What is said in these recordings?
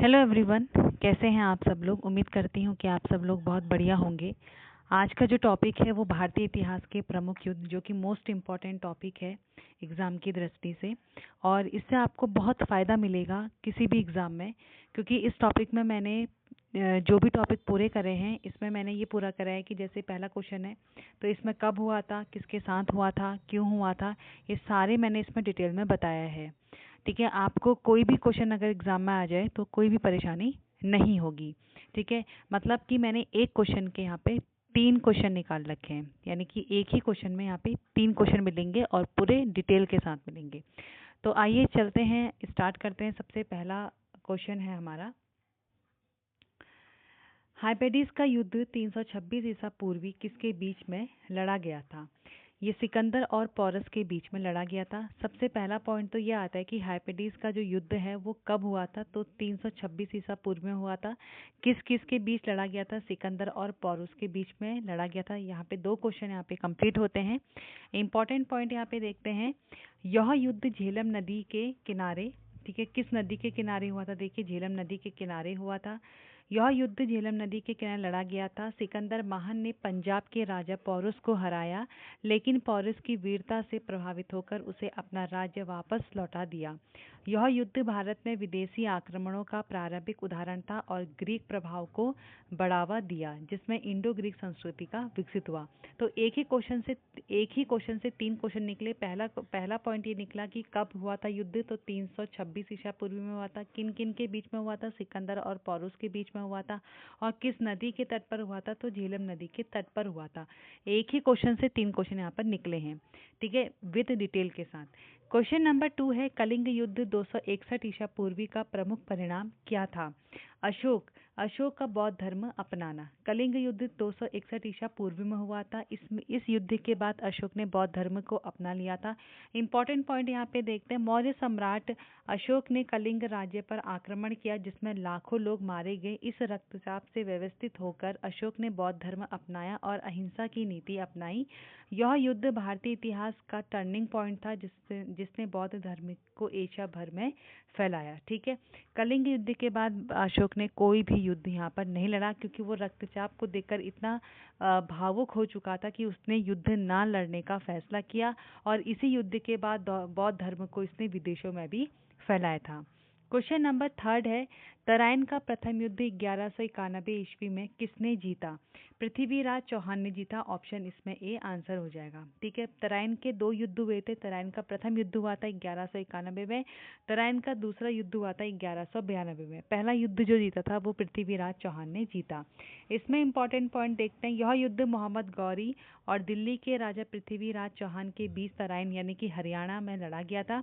Hello everyone, कैसे हैं आप सब लोग। उम्मीद करती हूँ कि आप सब लोग बहुत बढ़िया होंगे। आज का जो टॉपिक है वो भारतीय इतिहास के प्रमुख युद्ध, जो कि मोस्ट इम्पॉर्टेंट टॉपिक है एग्ज़ाम की दृष्टि से। और इससे आपको बहुत फ़ायदा मिलेगा किसी भी एग्ज़ाम में, क्योंकि इस टॉपिक में मैंने जो भी टॉपिक पूरे करे हैं इसमें मैंने ये पूरा करा है कि जैसे पहला क्वेश्चन है तो इसमें कब हुआ था, किसके साथ हुआ था, क्यों हुआ था, ये सारे मैंने इसमें डिटेल में बताया है। ठीक है, आपको कोई भी क्वेश्चन अगर एग्जाम में आ जाए तो कोई भी परेशानी नहीं होगी। ठीक है, मतलब कि मैंने एक क्वेश्चन के यहाँ पे 3 क्वेश्चन निकाल रखे हैं, यानी कि एक ही क्वेश्चन में यहाँ पे 3 क्वेश्चन मिलेंगे और पूरे डिटेल के साथ मिलेंगे। तो आइए चलते हैं, स्टार्ट करते हैं। सबसे पहला क्वेश्चन है हमारा, हाइपेडिस का युद्ध 326 ईसा पूर्वी किसके बीच में लड़ा गया था। ये सिकंदर और पोरस के बीच में लड़ा गया था। सबसे पहला पॉइंट तो ये आता है कि हाइपेडिस का जो युद्ध है वो कब हुआ था, तो 326 ईसा पूर्व में हुआ था। किस किस के बीच लड़ा गया था, सिकंदर और पोरस के बीच में लड़ा गया था। यहाँ पे 2 क्वेश्चन यहाँ पे कंप्लीट होते हैं। इंपॉर्टेंट पॉइंट यहाँ पे देखते हैं, यह युद्ध झेलम नदी के किनारे, ठीक है, किस नदी के किनारे हुआ था। देखिए, झेलम नदी के किनारे हुआ था। यह युद्ध झेलम नदी के किनारे लड़ा गया था। सिकंदर महान ने पंजाब के राजा पोरस को हराया, लेकिन पोरस की वीरता से प्रभावित होकर उसे अपना राज्य वापस लौटा दिया। यह युद्ध भारत में विदेशी आक्रमणों का प्रारंभिक उदाहरण था और ग्रीक प्रभाव को बढ़ावा दिया, जिसमें इंडो ग्रीक संस्कृति का विकसित हुआ। तो एक ही क्वेश्चन से 3 क्वेश्चन निकले। पहला पॉइंट ये निकला कि कब हुआ था युद्ध, तो 326 ईसा पूर्व में हुआ था। किन किन के बीच में हुआ था, सिकंदर और पोरस के बीच में हुआ था। और किस नदी के तट पर हुआ था, तो झेलम नदी के तट पर हुआ था। एक ही क्वेश्चन से 3 क्वेश्चन यहाँ पर निकले हैं, ठीक है, विद डिटेल के साथ। क्वेश्चन नंबर 2 है, कलिंग युद्ध 261 ईसा पूर्वी का प्रमुख परिणाम क्या था। अशोक का बौद्ध धर्म अपनाना। कलिंग युद्ध 261 ईसा पूर्व में हुआ था। इस युद्ध के बाद अशोक ने बौद्ध धर्म को अपना लिया था। इंपॉर्टेंट पॉइंट यहाँ पे देखते हैं, मौर्य सम्राट अशोक ने कलिंग राज्य पर आक्रमण किया, जिसमें लाखों लोग मारे गए। इस रक्तचाप से व्यवस्थित होकर अशोक ने बौद्ध धर्म अपनाया और अहिंसा की नीति अपनाई। यह युद्ध भारतीय इतिहास का टर्निंग पॉइंट था, जिसने बौद्ध धर्म को एशिया भर में फैलाया। ठीक है, कलिंग युद्ध के बाद अशोक ने कोई भी युद्ध यहाँ पर नहीं लड़ा, क्योंकि वो रक्तचाप को देखकर इतना भावुक हो चुका था कि उसने युद्ध ना लड़ने का फैसला किया। और इसी युद्ध के बाद बौद्ध धर्म को इसने विदेशों में भी फैलाया था। क्वेश्चन नंबर 3 है, तराइन का प्रथम युद्ध 1191 ईस्वी में किसने जीता। पृथ्वीराज चौहान ने जीता। ऑप्शन इसमें ए आंसर हो जाएगा। ठीक है, तराइन के 2 युद्ध हुए थे। तराइन का प्रथम युद्ध हुआ था 1191 में। तराइन का दूसरा युद्ध हुआ था 1192 में। पहला युद्ध जो जीता था वो पृथ्वीराज चौहान ने जीता। इसमें इंपॉर्टेंट पॉइंट देखते हैं, यह युद्ध मोहम्मद गौरी और दिल्ली के राजा पृथ्वीराज चौहान के बीच तराइन यानी कि हरियाणा में लड़ा गया था।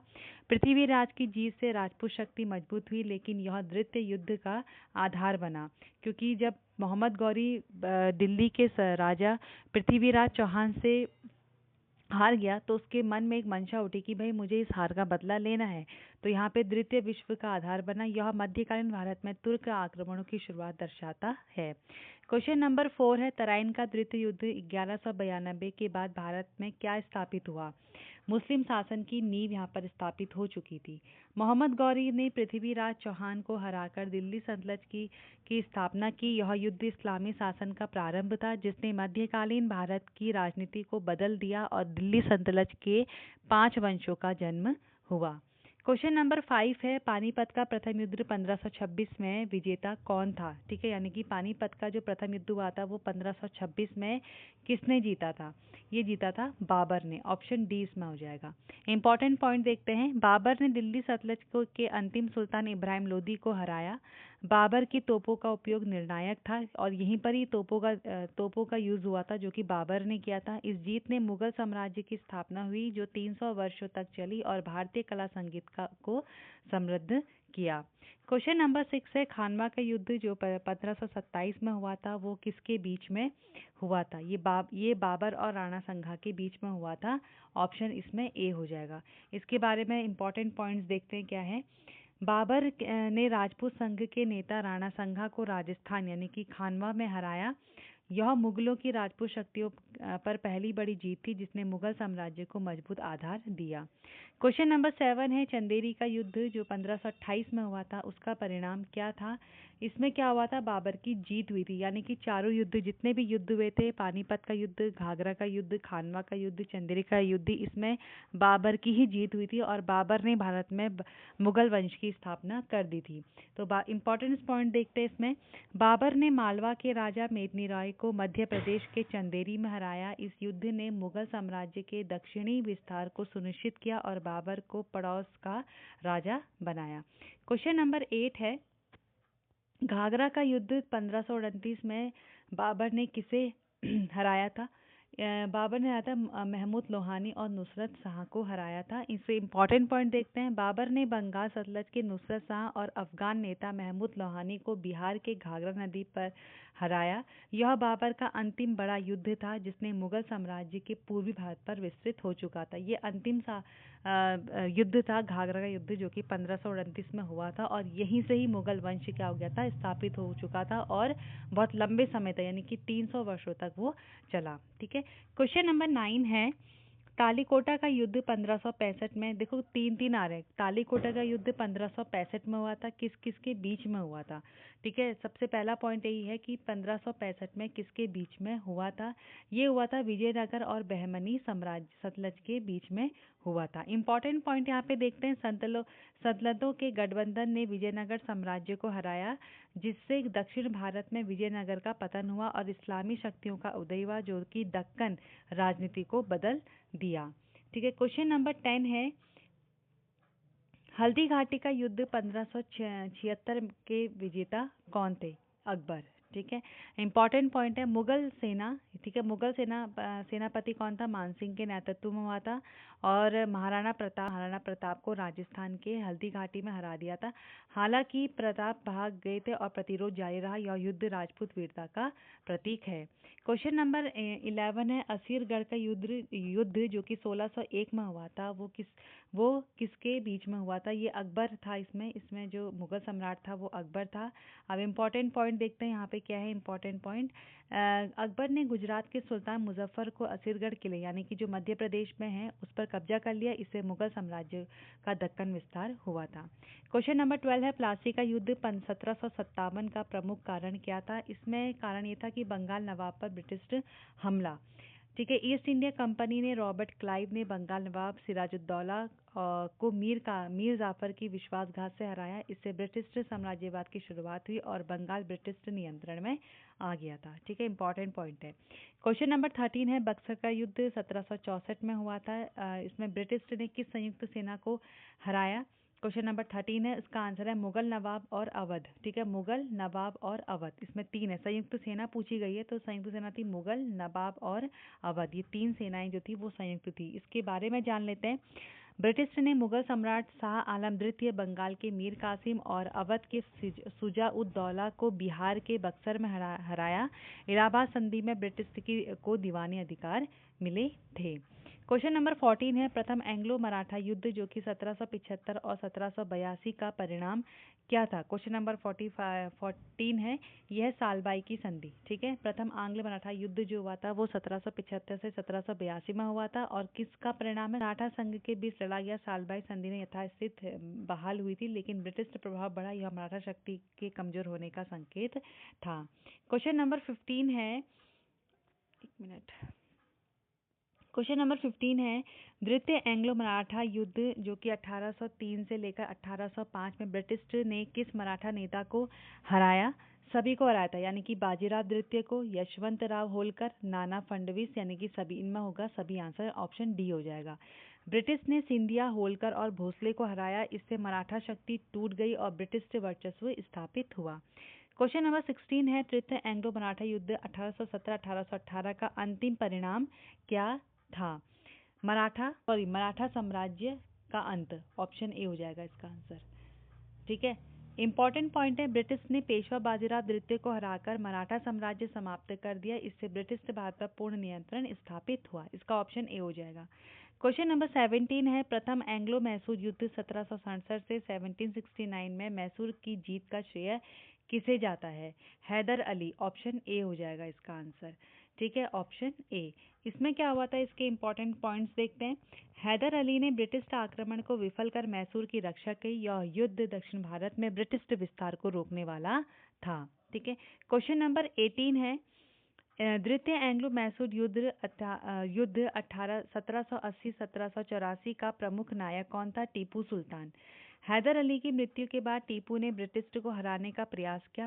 पृथ्वीराज की जीत से राजपूत शक्ति मजबूत हुई, लेकिन यह द्वितीय युद्ध का आधार बना, क्योंकि जब मोहम्मद गौरी दिल्ली के राजा पृथ्वीराज चौहान से हार गया तो उसके मन में एक मंशा उठी कि भाई मुझे इस हार का बदला लेना है। तो यहाँ पे द्वितीय विश्व का आधार बना। यह मध्यकालीन भारत में तुर्क आक्रमणों की शुरुआत दर्शाता है। क्वेश्चन नंबर 4 है, तराइन का द्वितीय युद्ध 1192 के बाद भारत में क्या स्थापित हुआ। मुस्लिम शासन की नींव यहाँ पर स्थापित हो चुकी थी। मोहम्मद गौरी ने पृथ्वीराज चौहान को हराकर दिल्ली सल्तनत की स्थापना की। यह युद्ध इस्लामी शासन का प्रारंभ था, जिसने मध्यकालीन भारत की राजनीति को बदल दिया और दिल्ली सल्तनत के 5 वंशों का जन्म हुआ। क्वेश्चन नंबर 5 है, पानीपत का प्रथम युद्ध 1526 में विजेता कौन था। ठीक है, यानी कि पानीपत का जो प्रथम युद्ध हुआ था वो 1526 में किसने जीता था। ये जीता था बाबर ने। ऑप्शन डी इसमें हो जाएगा। इंपॉर्टेंट पॉइंट देखते हैं, बाबर ने दिल्ली सल्तनत के अंतिम सुल्तान इब्राहिम लोदी को हराया। बाबर की तोपों का उपयोग निर्णायक था और यहीं पर ही तोपों का यूज हुआ था, जो कि बाबर ने किया था। इस जीत ने मुगल साम्राज्य की स्थापना हुई, जो 300 वर्षों तक चली और भारतीय कला संगीत को समृद्ध किया। क्वेश्चन नंबर 6 है, खानवा का युद्ध जो 1527 में हुआ था वो किसके बीच में हुआ था। ये बाबर और राणा संघा के बीच में हुआ था। ऑप्शन इसमें ए हो जाएगा। इसके बारे में इंपॉर्टेंट पॉइंट्स देखते हैं क्या है। बाबर ने राजपूत संघ के नेता राणा संघा को राजस्थान यानी कि खानवा में हराया। यह मुगलों की राजपूत शक्तियों पर पहली बड़ी जीत थी जिसने मुगल साम्राज्य को मजबूत आधार दिया। क्वेश्चन नंबर 7 है चंदेरी का युद्ध जो 1528 में हुआ था उसका परिणाम क्या था। इसमें क्या हुआ था, बाबर की जीत हुई थी, यानी कि चारों युद्ध जितने भी युद्ध हुए थे, पानीपत का युद्ध, घाघरा का युद्ध, खानवा का युद्ध, चंदेरी का युद्ध, इसमें बाबर की ही जीत हुई थी और बाबर ने भारत में मुगल वंश की स्थापना कर दी थी। तो इंपॉर्टेंट पॉइंट देखते हैं इसमें। बाबर ने मालवा के राजा मेदिनी राय को मध्य प्रदेश के चंदेरी में हराया। इस युद्ध ने मुगल साम्राज्य के दक्षिणी विस्तार को सुनिश्चित किया और बाबर को पड़ोस का राजा बनाया। क्वेश्चन नंबर 8 है घाघरा का युद्ध 1529 में बाबर ने किसे हराया था। बाबर ने हराया था महमूद लोहानी और नुसरत शाह को हराया था। इससे इम्पॉर्टेंट पॉइंट देखते हैं। बाबर ने बंगाल सतलज के नुसरत शाह और अफगान नेता महमूद लोहानी को बिहार के घाघरा नदी पर हराया। यह बाबर का अंतिम बड़ा युद्ध था जिसने मुगल साम्राज्य के पूर्वी भारत पर विस्तृत हो चुका था। ये अंतिम युद्ध था घाघरा का युद्ध जो कि 1529 में हुआ था और यहीं से ही मुगल वंश क्या हो गया था, स्थापित हो चुका था और बहुत लंबे समय तक यानी कि 300 वर्षों तक वो चला। ठीक है। क्वेश्चन नंबर 9 है तालीकोटा का युद्ध 1565 में, देखो 3 आ रहे हैं। तालीकोटा का युद्ध 1565 में हुआ था, किस किस के बीच में हुआ था। ठीक है, सबसे पहला पॉइंट यही है कि 1565 में किसके बीच में हुआ था। ये हुआ था विजयनगर और बहमनी साम्राज्य सतलज के बीच में हुआ था। इंपॉर्टेंट पॉइंट यहाँ पे देखते हैं। सल्तनतों के गठबंधन ने विजयनगर साम्राज्य को हराया जिससे दक्षिण भारत में विजयनगर का पतन हुआ और इस्लामी शक्तियों का उदय हुआ जो कि दक्कन राजनीति को बदल दिया। ठीक है। क्वेश्चन नंबर 10 है हल्दी घाटी का युद्ध 1576 के विजेता कौन थे। अकबर। ठीक है। इंपॉर्टेंट पॉइंट है मुगल सेना। ठीक है, मुगल सेनापति कौन था, मानसिंह के नेतृत्व में हुआ था और महाराणा प्रताप को राजस्थान के हल्दी घाटी में हरा दिया था। हालांकि प्रताप भाग गए थे और प्रतिरोध जारी रहा। यह युद्ध राजपूत वीरता का प्रतीक है। क्वेश्चन नंबर 11 है असीरगढ़ का युद्ध जो कि 1601 में हुआ था वो किसके बीच में हुआ था। ये अकबर था। इसमें जो मुगल सम्राट था वो अकबर था। अब इम्पोर्टेंट पॉइंट देखते हैं यहाँ पे क्या है इम्पोर्टेंट पॉइंट। अकबर ने गुजरात के सुल्तान मुजफ्फर को असीरगढ़ किले यानी कि जो मध्य प्रदेश में है उस पर कब्जा कर लिया। इससे मुगल साम्राज्य का दक्कन विस्तार हुआ था। क्वेश्चन नंबर 12 है प्लासी का युद्ध 1757 का प्रमुख कारण क्या था। इसमें कारण ये था कि बंगाल नवाब पर ब्रिटिश हमला। ठीक है। ईस्ट इंडिया कंपनी ने रॉबर्ट क्लाइव ने बंगाल नवाब सिराजुद्दौला को मीर जाफर की विश्वासघात से हराया। इससे ब्रिटिश साम्राज्यवाद की शुरुआत हुई और बंगाल ब्रिटिश नियंत्रण में आ गया था। ठीक है, इंपॉर्टेंट पॉइंट है। क्वेश्चन नंबर 13 है बक्सर का युद्ध 1764 में हुआ था। इसमें ब्रिटिश ने किस संयुक्त सेना को हराया। क्वेश्चन नंबर 13 है, इसका आंसर है मुगल नवाब और अवध। ठीक है, मुगल नवाब और अवध, इसमें 3 है। संयुक्त सेना पूछी गई है तो संयुक्त सेना थी मुगल नवाब और अवध। ये 3 सेनाएं जो थी वो संयुक्त थी। इसके बारे में जान लेते हैं। ब्रिटिश ने मुगल सम्राट शाह आलम द्वितीय, बंगाल के मीर कासिम और अवध के शुजा-उद-दौला को बिहार के बक्सर में हराया। इलाहाबाद संधि में ब्रिटिश को दीवानी अधिकार मिले थे। क्वेश्चन नंबर 14 है प्रथम एंग्लो मराठा युद्ध जो कि 1775 और 1782 का परिणाम क्या था। क्वेश्चन नंबर 14 है यह सालबाई की संधि। ठीक है, प्रथम आंग्ल मराठा युद्ध जो हुआ था वो 1775 से 1782 में हुआ था और किसका परिणाम है, मराठा संघ के बीच लड़ा गया सालबाई संधि में यथास्थित बहाल हुई थी लेकिन ब्रिटिश प्रभाव बढ़ा। यह मराठा शक्ति के कमजोर होने का संकेत था। क्वेश्चन नंबर 15 है, एक मिनट, क्वेश्चन नंबर 15 है द्वितीय एंग्लो मराठा युद्ध जो कि 1803 से लेकर 1805 में ब्रिटिश ने किस मराठा नेता को हराया। सभी को हराया था, यानी कि बाजीराव द्वितीय को, यशवंतराव होलकर, नाना फडणवीस, यानी कि सभी इनमें होगा सभी आंसर ऑप्शन डी हो जाएगा। ब्रिटिश ने सिंधिया, होलकर और भोसले को हराया। इससे मराठा शक्ति टूट गई और ब्रिटिश से वर्चस्व स्थापित हुआ। क्वेश्चन नंबर 16 है तृतीय एंग्लो मराठा युद्ध 1817-1818 का अंतिम परिणाम क्या था। मराठा साम्राज्य का अंत, ऑप्शन ए हो जाएगा इसका आंसर। ठीक है, इंपॉर्टेंट पॉइंट है, ब्रिटिश ने पेशवा बाजीराव द्वितीय को हराकर मराठा साम्राज्य समाप्त कर दिया। इससे ब्रिटिश से भारत पर पूर्ण नियंत्रण स्थापित हुआ। इसका ऑप्शन ए हो जाएगा। क्वेश्चन नंबर 17 है, प्रथम एंग्लो मैसूर युद्ध 1767 से 1769 में मैसूर की जीत का श्रेय किसे जाता है? हैदर अली। ऑप्शन ए हो जाएगा इसका आंसर। ठीक है, ऑप्शन ए। इसमें क्या हुआ था, इसके इंपॉर्टेंट पॉइंट्स देखते हैं। हैदर अली ने ब्रिटिश आक्रमण को विफल कर मैसूर की रक्षा की। यह युद्ध दक्षिण भारत में ब्रिटिश विस्तार को रोकने वाला था। ठीक है, क्वेश्चन नंबर 18 है, द्वितीय एंग्लो मैसूर युद्ध 1780-1784 का प्रमुख नायक कौन था? टीपू सुल्तान। हैदर अली की मृत्यु के बाद टीपू ने ब्रिटिश को हराने का प्रयास किया।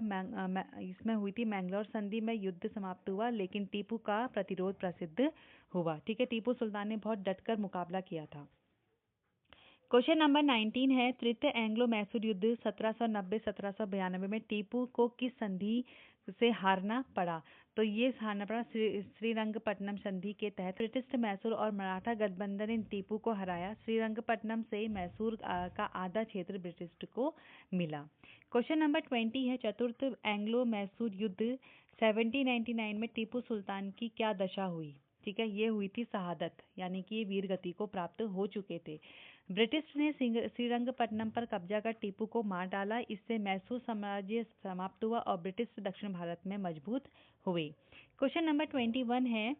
इसमें हुई थी मैंगलोर संधि में युद्ध समाप्त हुआ, लेकिन टीपू का प्रतिरोध प्रसिद्ध हुआ। ठीक है, टीपू सुल्तान ने बहुत डटकर मुकाबला किया था। क्वेश्चन नंबर 19 है, तृतीय एंग्लो मैसूर युद्ध 1790-1792 में टीपू को किस संधि से हारना पड़ा? तो ये हारना पड़ा श्रीरंगपट्टनम संधि के तहत। ब्रिटिश मैसूर और मराठा गठबंधन ने टीपू को हराया। श्रीरंगपट्टनम से मैसूर का आधा क्षेत्र ब्रिटिश को मिला। क्वेश्चन नंबर 20 है, चतुर्थ एंग्लो मैसूर युद्ध 1799 में टीपू सुल्तान की क्या दशा हुई? ठीक है, ये हुई थी शहादत, यानी कि ये वीर गति को प्राप्त हो चुके थे। ब्रिटिश ने श्रीरंगपट्टनम पर कब्जा कर टीपू को मार डाला। इससे मैसूर साम्राज्य समाप्त हुआ और ब्रिटिश दक्षिण भारत में मजबूत हुए। क्वेश्चन नंबर 21 है,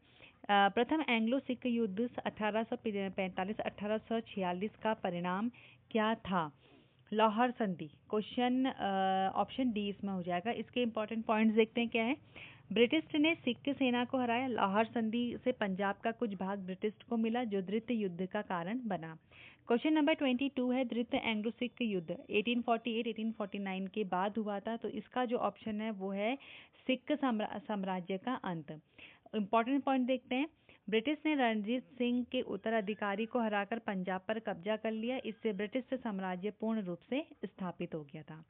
प्रथम एंग्लो सिख युद्ध 1845-1846 का परिणाम क्या था? लाहौर संधि। क्वेश्चन ऑप्शन डी इसमें हो जाएगा। इसके इंपॉर्टेंट पॉइंट्स देखते हैं क्या है। ब्रिटिश ने सिख सेना को हराया। लाहौर संधि से पंजाब का कुछ भाग ब्रिटिश को मिला, जो द्वितीय युद्ध का कारण बना। क्वेश्चन नंबर 22 है, द्वितीय एंग्लो सिख युद्ध 1848-1849 के बाद हुआ था। तो इसका जो ऑप्शन है वो है सिख साम्राज्य का अंत। इंपॉर्टेंट पॉइंट देखते हैं। ब्रिटिश ने रणजीत सिंह के उत्तराधिकारी को हराकर पंजाब पर कब्जा कर लिया। इससे ब्रिटिश साम्राज्य पूर्ण रूप से स्थापित हो गया था।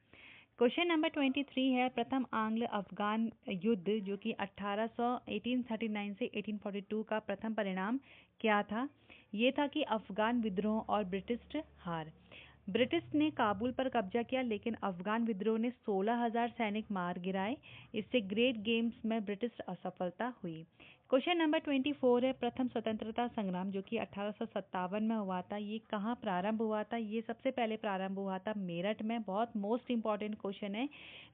क्वेश्चन नंबर 23 है, प्रथम आंग्ल अफगान युद्ध जो कि 1839 से 1842 का प्रथम परिणाम क्या था? ये था कि अफगान विद्रोह और ब्रिटिश हार। ब्रिटिश ने काबुल पर कब्जा किया, लेकिन अफगान विद्रोह ने 16,000 सैनिक मार गिराए। इससे ग्रेट गेम्स में ब्रिटिश असफलता हुई। क्वेश्चन नंबर 24 है, प्रथम स्वतंत्रता संग्राम जो कि 1857 में हुआ था, ये कहाँ प्रारंभ हुआ था? ये सबसे पहले प्रारंभ हुआ था मेरठ में। बहुत मोस्ट इंपॉर्टेंट क्वेश्चन है।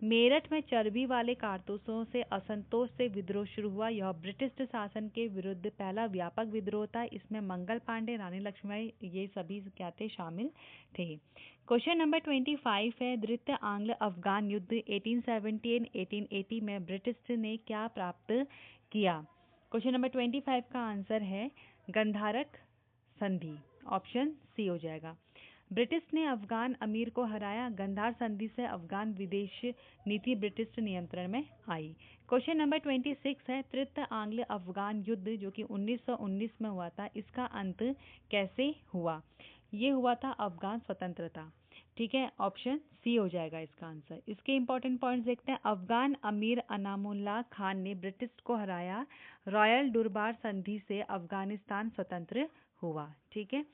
मेरठ में चर्बी वाले कारतूसों से असंतोष से विद्रोह शुरू हुआ। यह ब्रिटिश शासन के विरुद्ध पहला व्यापक विद्रोह था। इसमें मंगल पांडे, रानी लक्ष्मीबाई, ये सभी क्या थे? शामिल थे। क्वेश्चन नंबर 25 है, द्वितीय आंग्ल अफगान युद्ध 1870-1880 में ब्रिटिश ने क्या प्राप्त किया? क्वेश्चन नंबर 25 का आंसर है गंधारक संधि। ऑप्शन सी हो जाएगा। ब्रिटिश ने अफगान अमीर को हराया। गंधार संधि से अफगान विदेश नीति ब्रिटिश नियंत्रण में आई। क्वेश्चन नंबर 26 है, तृतीय आंग्ल अफगान युद्ध जो कि 1919 में हुआ था, इसका अंत कैसे हुआ? ये हुआ था अफगान स्वतंत्रता। ठीक है, ऑप्शन सी हो जाएगा इसका आंसर। इसके इंपॉर्टेंट पॉइंट्स देखते हैं। अफगान अमीर अनामुल्लाह खान ने ब्रिटिश को हराया। रॉयल दुरबार संधि से अफगानिस्तान स्वतंत्र हुआ। ठीक है,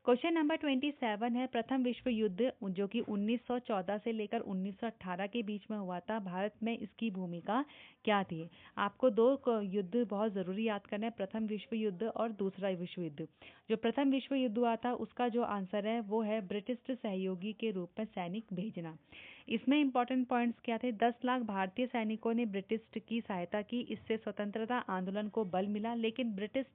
क्वेश्चन नंबर 27 है, प्रथम विश्व युद्ध जो कि 1914 से लेकर 1918 के बीच में हुआ था, भारत में इसकी भूमिका क्या थी? आपको दो युद्ध बहुत ज़रूरी याद करना है, प्रथम विश्व युद्ध और दूसरा विश्व युद्ध। जो प्रथम विश्व युद्ध हुआ था उसका जो आंसर है वो है ब्रिटिश सहयोगी के रूप में सैनिक भेजना। इसमें इंपॉर्टेंट पॉइंट्स क्या थे? 10 लाख भारतीय सैनिकों ने ब्रिटिश की सहायता की। इससे स्वतंत्रता आंदोलन को बल मिला, लेकिन ब्रिटिश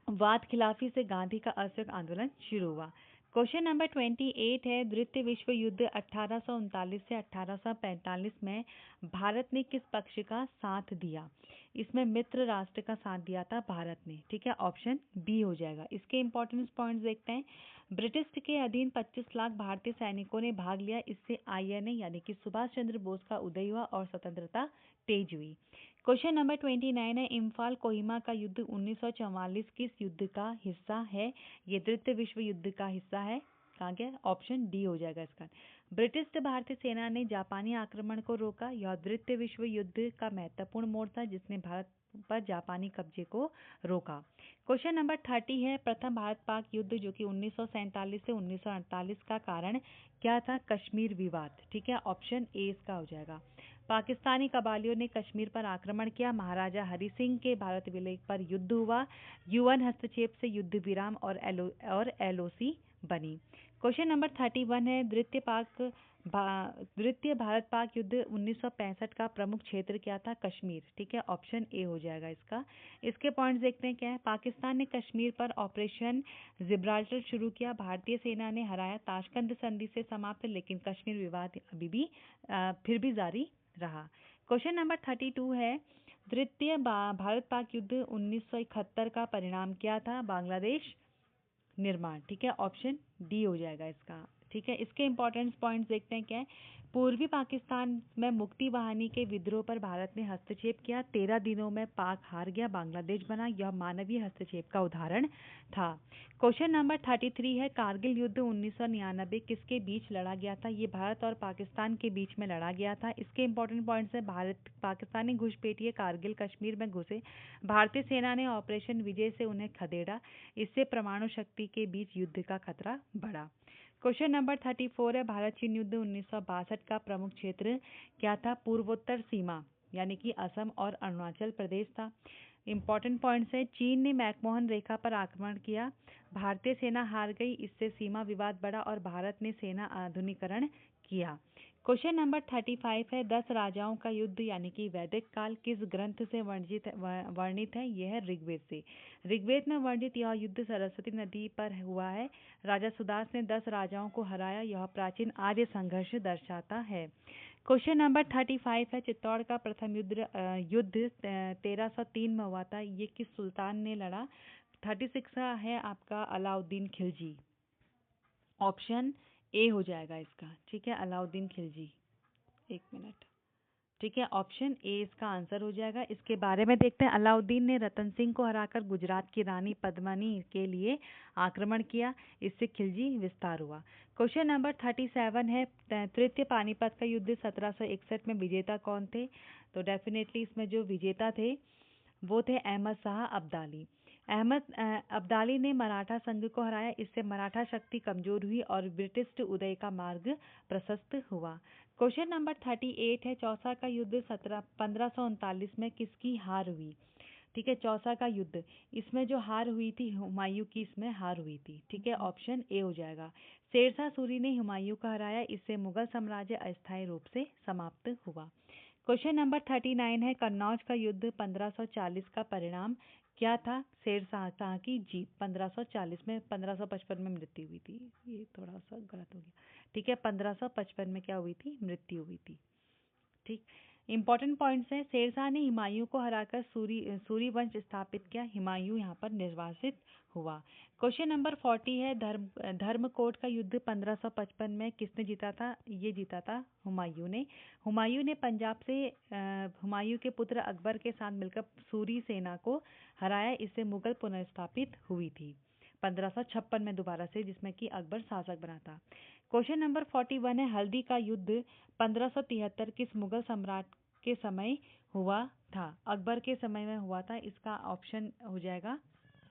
वाद खिलाफी से गांधी का असहयोग आंदोलन शुरू हुआ। क्वेश्चन नंबर 28 है, द्वितीय विश्व युद्ध 1839 से 1845 में भारत ने किस पक्ष का साथ दिया? इसमें मित्र राष्ट्र का साथ दिया था भारत ने। ठीक है, ऑप्शन बी हो जाएगा। इसके इंपॉर्टेंट पॉइंट्स देखते हैं। ब्रिटिश के अधीन 25 लाख भारतीय सैनिकों ने भाग लिया। इससे आईएनए यानी कि सुभाष चंद्र बोस का उदय हुआ और स्वतंत्रता तेज हुई। क्वेश्चन नंबर 29 है, इम्फाल कोहिमा का युद्ध 1944 किस युद्ध का हिस्सा है? ये द्वितीय विश्व युद्ध का हिस्सा है। कहाँ गया? ऑप्शन डी हो जाएगा इसका। ब्रिटिश भारतीय सेना ने जापानी आक्रमण को रोका। यह द्वितीय विश्व युद्ध का महत्वपूर्ण मोड़ था जिसने भारत पर जापानी कब्जे को रोका। क्वेश्चन नंबर 30 है, प्रथम भारत पाक युद्ध जो कि 1947 से 1948 का कारण क्या था? कश्मीर विवाद। ठीक है, ऑप्शन ए इसका हो जाएगा। पाकिस्तानी कबालियों ने कश्मीर पर आक्रमण किया। महाराजा हरि सिंह के भारत विलय पर युद्ध हुआ। यूएन हस्तक्षेप से युद्ध विराम और एलओसी बनी। क्वेश्चन नंबर 31 है, द्वितीय भारत पाक युद्ध 1965 का प्रमुख क्षेत्र क्या था? कश्मीर। ठीक है, ऑप्शन ए हो जाएगा इसका। इसके पॉइंट्स देखते हैं क्या है। पाकिस्तान ने कश्मीर पर ऑपरेशन जिब्राल्टर शुरू किया। भारतीय सेना ने हराया। ताशकंद संधि से समाप्त, लेकिन कश्मीर विवाद अभी भी फिर भी जारी रहा। क्वेश्चन नंबर 32 है, द्वितीय भारत पाक युद्ध 1971 का परिणाम क्या था? बांग्लादेश निर्माण। ठीक है, ऑप्शन डी हो जाएगा इसका। ठीक है, इसके इंपॉर्टेंट पॉइंट्स देखते हैं क्या है। पूर्वी पाकिस्तान में मुक्ति वाहिनी के विद्रोह पर भारत ने हस्तक्षेप किया। 13 दिनों में पाक हार गया, बांग्लादेश बना। यह मानवीय हस्तक्षेप का उदाहरण था। क्वेश्चन नंबर 33 है, कारगिल युद्ध 1999 किसके बीच लड़ा गया था? ये भारत और पाकिस्तान के बीच में लड़ा गया था। इसके इंपॉर्टेंट पॉइंट्स है, भारत पाकिस्तानी घुसपैठिए कारगिल कश्मीर में घुसे। भारतीय सेना ने ऑपरेशन विजय से उन्हें खदेड़ा। इससे परमाणु शक्ति के बीच युद्ध का खतरा बढ़ा। क्वेश्चन नंबर 34 है, भारत चीन युद्ध 1962 का प्रमुख क्षेत्र क्या था? पूर्वोत्तर सीमा, यानी कि असम और अरुणाचल प्रदेश था। इंपॉर्टेंट पॉइंट्स है, चीन ने मैकमोहन रेखा पर आक्रमण किया। भारतीय सेना हार गई, इससे सीमा विवाद बढ़ा और भारत ने सेना आधुनिकीकरण किया। क्वेश्चन नंबर 35 है, 10 राजाओं का युद्ध यानी कि वैदिक काल किस ग्रंथ से वर्णित है? यह है ऋग्वेद से। ऋग्वेद में वर्णित यह युद्ध सरस्वती नदी पर हुआ है। राजा सुदास ने 10 राजाओं को हराया। यह प्राचीन आर्य संघर्ष दर्शाता है। क्वेश्चन नंबर 35 है, चित्तौड़ का प्रथम युद्ध 1303 में हुआ था। ये किस सुल्तान ने लड़ा? 36 है आपका अलाउद्दीन खिलजी। ऑप्शन ए हो जाएगा इसका। ठीक है, अलाउद्दीन खिलजी। एक मिनट। ठीक है, ऑप्शन ए इसका आंसर हो जाएगा। इसके बारे में देखते हैं। अलाउद्दीन ने रतन सिंह को हराकर गुजरात की रानी पद्मिनी के लिए आक्रमण किया। इससे खिलजी विस्तार हुआ। क्वेश्चन नंबर 37 है, तृतीय पानीपत का युद्ध 1761 में विजेता कौन थे? तो डेफिनेटली इसमें जो विजेता थे वो थे अहमद शाह अब्दाली। अहमद अब्दाली ने मराठा संघ को हराया। इससे मराठा शक्ति कमजोर हुई और ब्रिटिश उदय का मार्ग प्रशस्त हुआ। क्वेश्चन नंबर 38 है, चौसा का युद्ध 1539 में किसकी हार हुई? ठीक है, चौसा का युद्ध, इसमें जो हार हुई थी हुमायूं की इसमें हार हुई थी। ठीक है, ऑप्शन ए हो जाएगा। शेरशाह सूरी ने हुमायूं को हराया। इससे मुगल साम्राज्य अस्थायी रूप से समाप्त हुआ। क्वेश्चन नंबर 39 है, कन्नौज का युद्ध 1540 का परिणाम क्या था? शेरशाह की जीत। 1540 में, 1555 में मृत्यु हुई थी। ये थोड़ा सा गलत हो गया। ठीक है, 1555 में क्या हुई थी? मृत्यु हुई थी। ठीक, इंपॉर्टेंट पॉइंट्स हैं, शेरशाह ने हुमायूं को हराकर सूरी वंश स्थापित किया। हुमायूं यहाँ पर निर्वासित हुआ। क्वेश्चन नंबर 40 है, धर्मकोट का युद्ध 1555 में किसने जीता था? ये जीता था हुमायूं ने। हुमायूं ने पंजाब से हुमायूं के पुत्र अकबर के साथ मिलकर सूरी सेना को हराया। इससे मुगल पुनर्स्थापित हुई थी 1556 में दोबारा से, जिसमें कि अकबर शासक बना था। क्वेश्चन नंबर 41 है, हल्दी का युद्ध 1573 किस मुगल सम्राट के समय हुआ था? अकबर के समय में हुआ था। इसका ऑप्शन हो जाएगा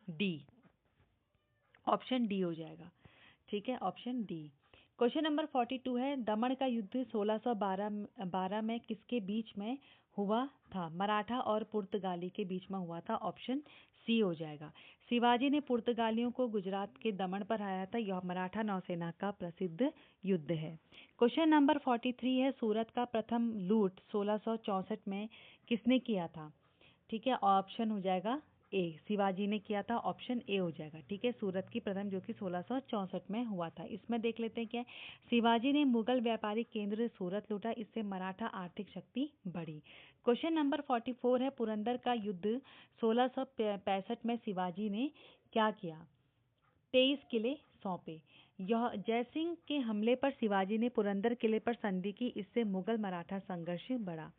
डी। ऑप्शन डी हो जाएगा। ठीक है, ऑप्शन डी। क्वेश्चन नंबर 42 है, दमन का युद्ध 1612 में किसके बीच में हुआ था? मराठा और पुर्तगाली के बीच में हुआ था। ऑप्शन सी हो जाएगा। शिवाजी ने पुर्तगालियों को गुजरात के दमन पर हराया था। यह मराठा नौसेना का प्रसिद्ध युद्ध है। क्वेश्चन नंबर 43 है, सूरत का प्रथम लूट 1664 में किसने किया था? ठीक है, ऑप्शन हो जाएगा ए, शिवाजी ने किया था। ऑप्शन ए हो जाएगा। ठीक है, सूरत की प्रथम जो कि 1664 में हुआ था। इसमें देख लेते हैं क्या है। शिवाजी ने मुगल व्यापारिक केंद्र सूरत लूटा। इससे मराठा आर्थिक शक्ति बढ़ी। क्वेश्चन नंबर 44 है, पुरंदर का युद्ध 1665 में शिवाजी ने क्या किया? 23 किले सौंपे। यह जयसिंह के हमले पर शिवाजी ने पुरंदर किले पर संधि की। इससे मुगल मराठा संघर्ष बढ़ा।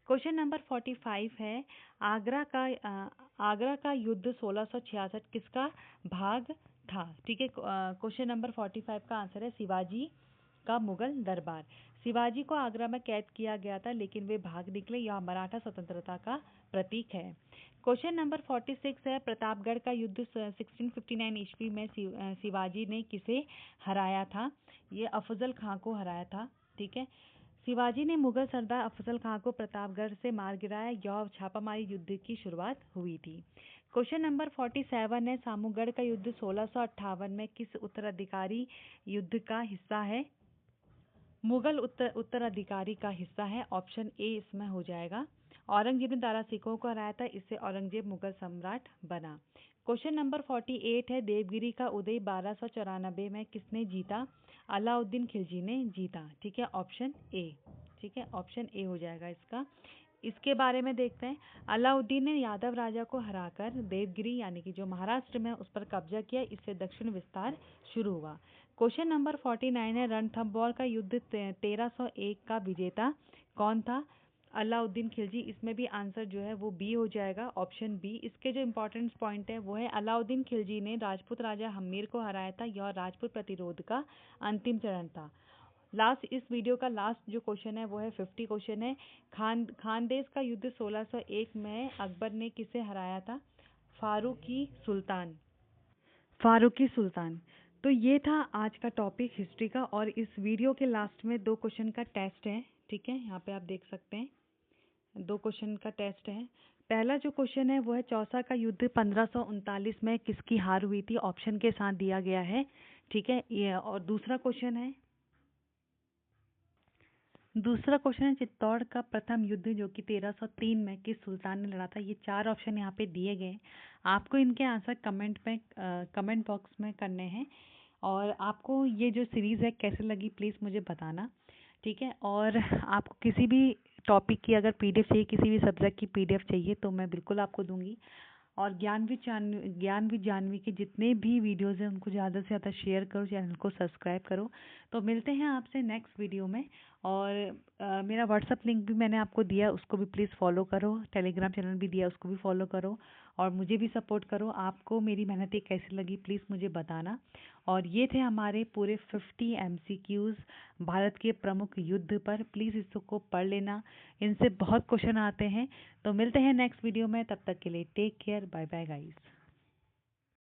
क्वेश्चन नंबर 45 है, आगरा का युद्ध 1666 किसका भाग था। ठीक है, क्वेश्चन नंबर 45 का आंसर है शिवाजी का मुगल दरबार। शिवाजी को आगरा में कैद किया गया था, लेकिन वे भाग निकले। यह मराठा स्वतंत्रता का प्रतीक है। क्वेश्चन नंबर 46 है, प्रतापगढ़ का युद्ध 1659 ईस्वी में शिवाजी ने किसे हराया था? ये अफजल खां को हराया था। ठीक है, शिवाजी ने मुगल सरदार अफजल खां को प्रतापगढ़ से मार गिराया। यह छापामारी युद्ध की शुरुआत हुई थी। क्वेश्चन नंबर 47 है, सामूगढ़ का युद्ध 1658 में किस उत्तराधिकारी युद्ध का हिस्सा है? मुगल उत्तराधिकारी का हिस्सा है। ऑप्शन ए इसमें हो जाएगा। औरंगजेब ने दारा सिखों को हराया था, इससे औरंगजेब मुगल सम्राट बना। क्वेश्चन नंबर 48 है, देवगिरी का उदय 1294 में किसने जीता? अलाउद्दीन खिलजी ने जीता। ठीक है, ऑप्शन ए। ठीक है, ऑप्शन ए हो जाएगा इसका। इसके बारे में देखते हैं। अलाउद्दीन ने यादव राजा को हराकर देवगिरी यानी कि जो महाराष्ट्र में उस पर कब्जा किया, इससे दक्षिण विस्तार शुरू हुआ। क्वेश्चन नंबर 49 है, रणथंबोर का युद्ध 1301 का विजेता कौन था? अलाउद्दीन खिलजी। इसमें भी आंसर जो है वो बी हो जाएगा, ऑप्शन बी। इसके जो इंपॉर्टेंट पॉइंट है वो है, अलाउद्दीन खिलजी ने राजपूत राजा हम्मीर को हराया था। यह राजपूत प्रतिरोध का अंतिम चरण था। लास्ट, इस वीडियो का लास्ट जो क्वेश्चन है वो है 50 क्वेश्चन है, खानदेश का युद्ध 1601 में अकबर ने किसे हराया था? फारूकी सुल्तान। फारूकी सुल्तान। तो ये था आज का टॉपिक हिस्ट्री का, और इस वीडियो के लास्ट में 2 क्वेश्चन का टेस्ट है। ठीक है, यहाँ पे आप देख सकते हैं 2 क्वेश्चन का टेस्ट है। पहला जो क्वेश्चन है वो है, चौसा का युद्ध 1539 में किसकी हार हुई थी? ऑप्शन के साथ दिया गया है। ठीक है, ये। और दूसरा क्वेश्चन है चित्तौड़ का प्रथम युद्ध जो कि 1303 में किस सुल्तान ने लड़ा था? ये 4 ऑप्शन यहाँ पे दिए गए हैं। आपको इनके आंसर कमेंट बॉक्स में करने हैं। और आपको ये जो सीरीज़ है कैसे लगी प्लीज़ मुझे बताना। ठीक है, और आपको किसी भी टॉपिक की अगर पीडीएफ चाहिए, किसी भी सब्जेक्ट की पीडीएफ चाहिए, तो मैं बिल्कुल आपको दूंगी। और ज्ञानविद जानवी के जितने भी वीडियोज़ हैं उनको ज़्यादा से ज़्यादा शेयर करो, चैनल को सब्सक्राइब करो। तो मिलते हैं आपसे नेक्स्ट वीडियो में। और मेरा व्हाट्सअप लिंक भी मैंने आपको दिया, उसको भी प्लीज़ फॉलो करो। टेलीग्राम चैनल भी दिया, उसको भी फॉलो करो। और मुझे भी सपोर्ट करो। आपको मेरी मेहनतें कैसी लगी प्लीज़ मुझे बताना। और ये थे हमारे पूरे 50 MCQs भारत के प्रमुख युद्ध पर। प्लीज़ इसको पढ़ लेना, इनसे बहुत क्वेश्चन आते हैं। तो मिलते हैं नेक्स्ट वीडियो में, तब तक के लिए take care, bye bye guys.